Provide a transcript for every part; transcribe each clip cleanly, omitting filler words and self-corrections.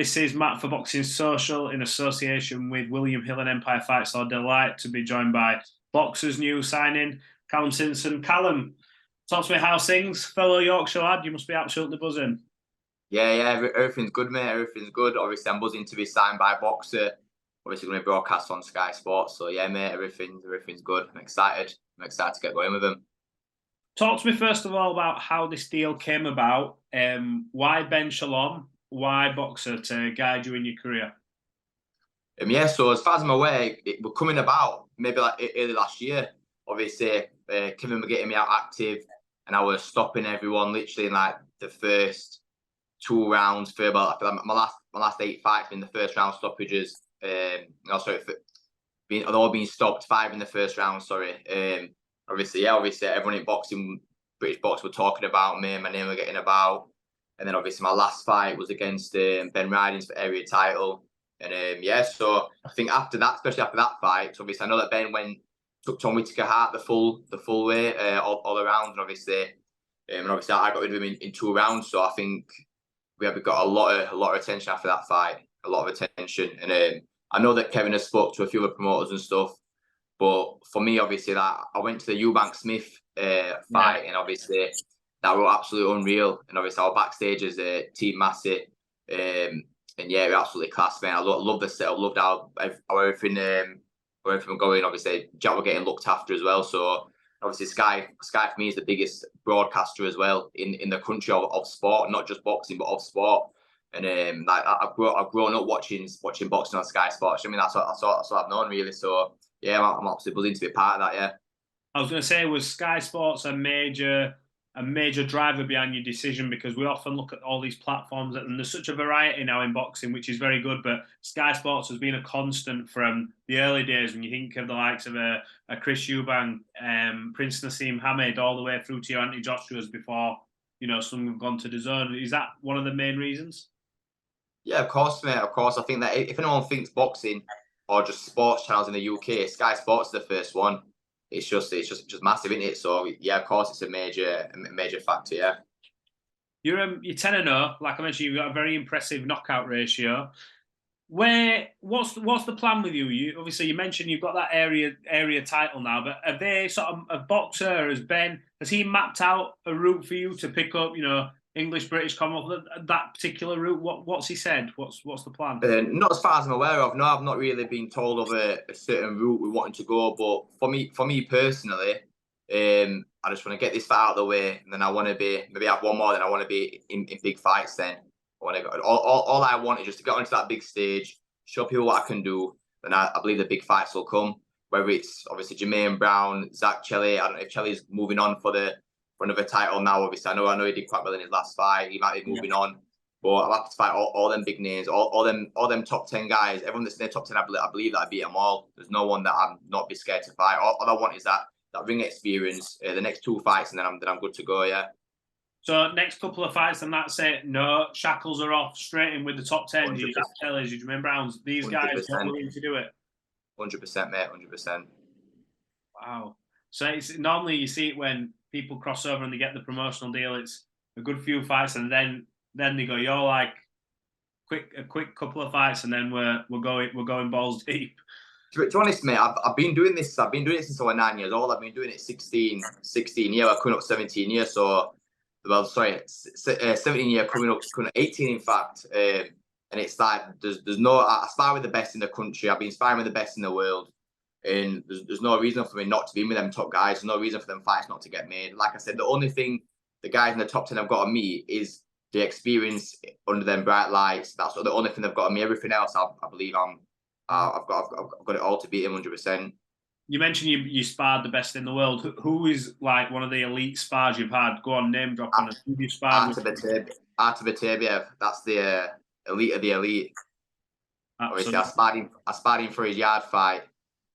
This is Matt for Boxing Social in association with William Hill and Empire Fights. So delight to be joined by Boxers new signing, Callum Simpson. Callum, talk to me how's things, fellow Yorkshire lad. You must be absolutely buzzing. Yeah, everything's good, mate. Everything's good. Obviously, I'm buzzing to be signed by Boxer. Obviously, going to be broadcast on Sky Sports. So yeah, mate, everything's good. I'm excited. I'm excited to get going with them. Talk to me first of all about how this deal came about. Why Ben Shalom? Why Boxer to guide you in your career? Yeah, so as far as I'm aware, we're coming about maybe like early last year. Obviously, Kevin were getting me out active, and I was stopping everyone literally in like the first 2 rounds. For about my last 8 fights in the first round stoppages. They've all been stopped. 5 in the first round. Sorry. Obviously, everyone in boxing, British box, were talking about me. My name were getting about, and then obviously my last fight was against Ben Ridings for area title. And so I think after that, especially after that fight, so obviously I know that Ben took Tom Whittaker Hart the full way all around, and obviously I got rid of him in 2 rounds. So I think we have got a lot of attention after that fight, a lot of attention. And I know that Kevin has spoke to a few other promoters and stuff, but for me, obviously, that I went to the Eubank Smith fight, and obviously that was absolutely unreal. And obviously, I was backstage as Team Massey. And yeah, we're absolutely class, man. I love the setup, loved how everything going. Obviously, Jack were getting looked after as well. So obviously, Sky for me is the biggest broadcaster as well in the country of sport, not just boxing but of sport. And I've grown up watching boxing on Sky Sports. I mean, that's what I've known really. So yeah, I'm absolutely buzzing to be a part of that. Yeah. I was going to say, was Sky Sports a major driver behind your decision? Because we often look at all these platforms and there's such a variety now in boxing, which is very good. But Sky Sports has been a constant from the early days when you think of the likes of a Chris Eubank, Prince Nassim Hamed, all the way through to your Anthony Joshua's before, some have gone to the zone. Is that one of the main reasons? Yeah, of course, mate. Of course. I think that if anyone thinks boxing or just sports channels in the UK, Sky Sports is the first one. It's just massive, isn't it? So yeah, of course, it's a major factor. Yeah. You're 10-0. Like I mentioned, you've got a very impressive knockout ratio. What's the plan with you? You mentioned you've got that area title now, but are they sort of a boxer? Has he mapped out a route for you to pick up? English, British, Commonwealth, that particular route. What's he said? What's the plan? Not as far as I'm aware of. No, I've not really been told of a certain route we wanting to go. But for me personally, I just want to get this fight out of the way, and then I want to maybe have one more. Then I want to be in big fights. Then I want to go. All I want is just to get onto that big stage, show people what I can do. Then I believe the big fights will come. Whether it's obviously Jermaine Brown, Zach Chelly. I don't know if Chelly's moving on for another title now. Obviously, I know he did quite well in his last fight. He might be moving on, but I'll have to fight all them big names, all them top 10 guys. Everyone that's in the top 10, I believe that I beat them all. There's no one that I'm not be scared to fight. All I want is that ring experience. The next 2 fights, and then I'm good to go. Yeah. So next couple of fights, and that's it. No shackles are off. Straight in with the top 10. Do you just tell us, Jermaine Browns? These guys are willing to do it. 100%, mate. 100%. Wow. So it's normally you see it when people cross over and they get the promotional deal. It's a good few fights, and then they go, "You're like a quick couple of fights, and then we're going balls deep." To be honest, mate, I've been doing this. I've been doing it since I was 9 years old. I've been doing it 16 years. I'm coming up 17 years. So, 17 years coming up 18, in fact. And it's like there's no. I spar with the best in the country. I've been sparring with the best in the world. And there's no reason for me not to be with them top guys. There's no reason for them fights not to get made. Like I said, the only thing the guys in the top 10 have got on me is the experience under them bright lights. That's the only thing they've got on me. Everything else, I believe I've got it all to beat him 100%. You mentioned you sparred the best in the world. Who is like one of the elite spars you've had? Go on, name drop on us. Who you sparred with? Artur Beterbiev. That's the elite of the elite. Obviously, I sparred him for his yard fight.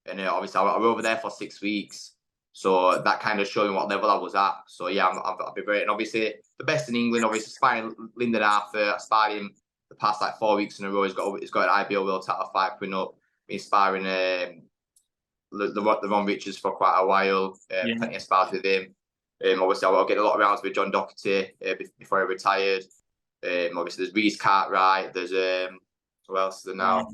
And obviously, I was over there for 6 weeks. So that kind of showed me what level I was at. So yeah, I'll be great. And obviously, the best in England, obviously, sparring Lyndon Arthur. I sparred him the past 4 weeks in a row. He's got an IBO World title fight coming up. Been sparring Ron Richards for quite a while. Plenty of spars with him. Obviously, I'll get a lot of rounds with John Doherty before he retired. Obviously, there's Reece Cartwright. There's who else is there now?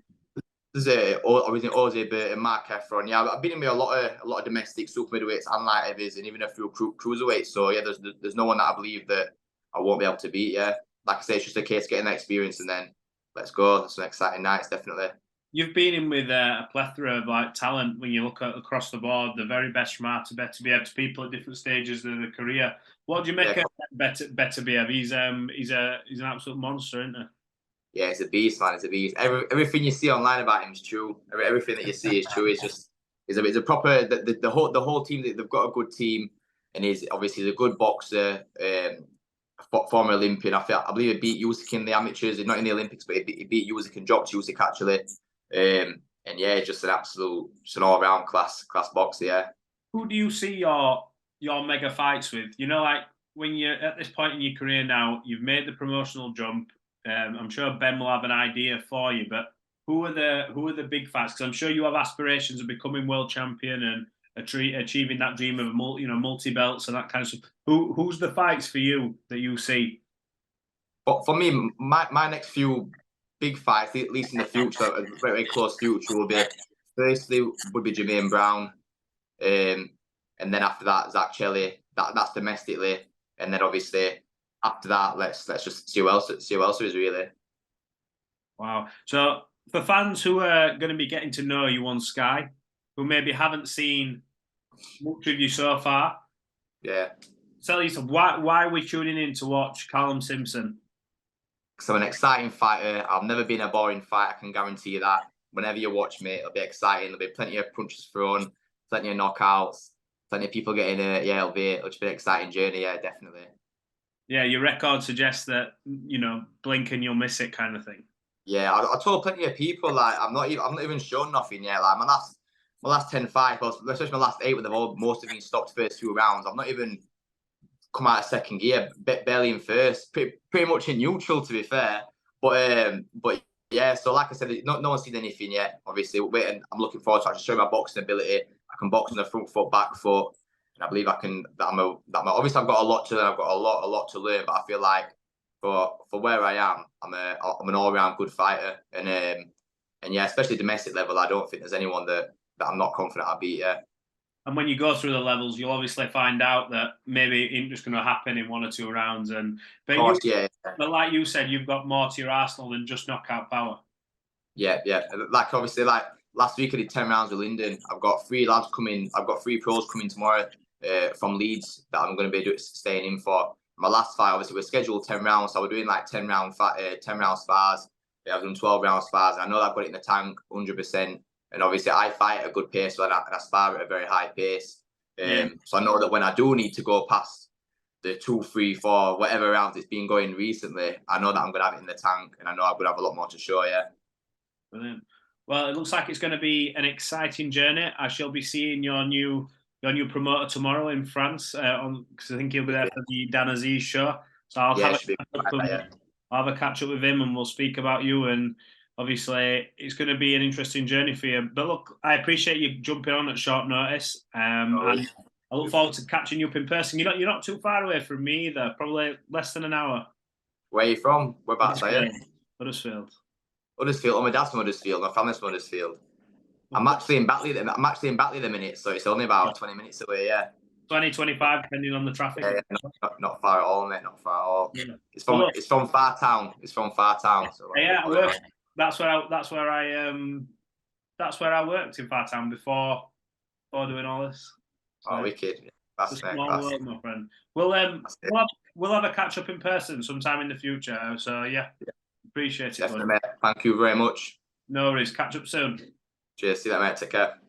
There's obviously Ozzy Burt and Mark Efron. Yeah, I've been in with a lot of domestic super middleweights and light heavies, and even a few cruiserweights. So yeah, there's no one that I believe that I won't be able to beat. Yeah, like I say, it's just a case of getting that experience, and then let's go. It's an exciting night, definitely. You've been in with a plethora of like talent when you look at across the board, the very best from Artur Beterbiev to people at different stages of their career. What do you make of Beterbiev? He's an absolute monster, isn't he? Yeah, it's a beast, man. It's a beast. Everything you see online about him is true. Everything that you see is true. It's a proper the whole team. They've got a good team, and he's a good boxer. Former Olympian. I believe he beat Usyk in the amateurs. Not in the Olympics, but he beat Usyk and dropped Usyk actually. And yeah, just an all round class boxer. Yeah. Who do you see your mega fights with? You know, like when you're at this point in your career now, you've made the promotional jump. I'm sure Ben will have an idea for you, but who are the big fights? Because I'm sure you have aspirations of becoming world champion and achieving that dream of multi belts and that kind of stuff. Who's the fights for you that you see? But for me, my next few big fights, at least in the future, a very close future, will be firstly would be Jermaine Brown, and then after that Zach Chelly. That's domestically, and then obviously after that, let's just see who else is really. Wow. So for fans who are going to be getting to know you on Sky, who maybe haven't seen much of you so far, yeah, tell you why are we tuning in to watch Callum Simpson? Because I'm an exciting fighter. I've never been a boring fight. I can guarantee you that. Whenever you watch me, it'll be exciting. There'll be plenty of punches thrown, plenty of knockouts, plenty of people getting hurt. Yeah, it'll be an exciting journey. Yeah, definitely. Yeah, your record suggests that blink and you'll miss it kind of thing. Yeah, I told plenty of people like I'm not even shown nothing yet. Like my last 10 fights, well, especially my last 8, with most of them stopped first few rounds. I've not even come out of second gear, barely in first, pretty much in neutral to be fair. But yeah, so like I said, no one's seen anything yet. Obviously, I'm looking forward to actually showing my boxing ability. I can box on the front foot, back foot, and I believe I can. Obviously, I've got a lot to learn. I've got a lot to learn, but I feel like for where I am, I'm an all round good fighter, and yeah, especially domestic level, I don't think there's anyone that I'm not confident I'll beat yet. And when you go through the levels, you'll obviously find out that maybe it ain't just going to happen in 1 or 2 rounds. But like you said, you've got more to your arsenal than just knockout power. Yeah. Like obviously, like last week I did 10 rounds with Linden. I've got 3 lads coming. I've got 3 pros coming tomorrow from Leeds that I'm going to be staying in for. My last fight, obviously, we're scheduled 10 rounds, so we're doing like 10 round spars. Yeah, I've done 12 round spars, and I know that I've got it in the tank 100%. And obviously, I fight at a good pace, and I spar at a very high pace. So I know that when I do need to go past the 2, 3, 4, whatever rounds it's been going recently, I know that I'm going to have it in the tank, and I know I'm going to have a lot more to show. Yeah. Brilliant. Well, it looks like it's going to be an exciting journey. I shall be seeing your new promoter tomorrow in France because I think he'll be there for the Dan Aziz show. So I'll have a catch up with him, and we'll speak about you. And obviously, it's going to be an interesting journey for you. But look, I appreciate you jumping on at short notice. And I look forward to catching you up in person. You're not too far away from me either. Probably less than an hour. Where are you from? Whereabouts are you? Huddersfield. Huddersfield. Oh, my dad's from Huddersfield. My family's from Huddersfield. I'm actually in Batley. I'm actually in Batley the minute, so it's only about 20 minutes away. Yeah. 20, 25, depending on the traffic. Yeah, not far at all, mate. Not far at all. Yeah. It's from Far Town. It's from Far Town. So yeah, that's where I worked in Far Town before doing all this. So, oh, wicked! That's small world, my friend. We'll have a catch up in person sometime in the future. So yeah. Appreciate it. Definitely, mate. Thank you very much. No worries. Catch up soon. Cheers. See you later, mate. Take care.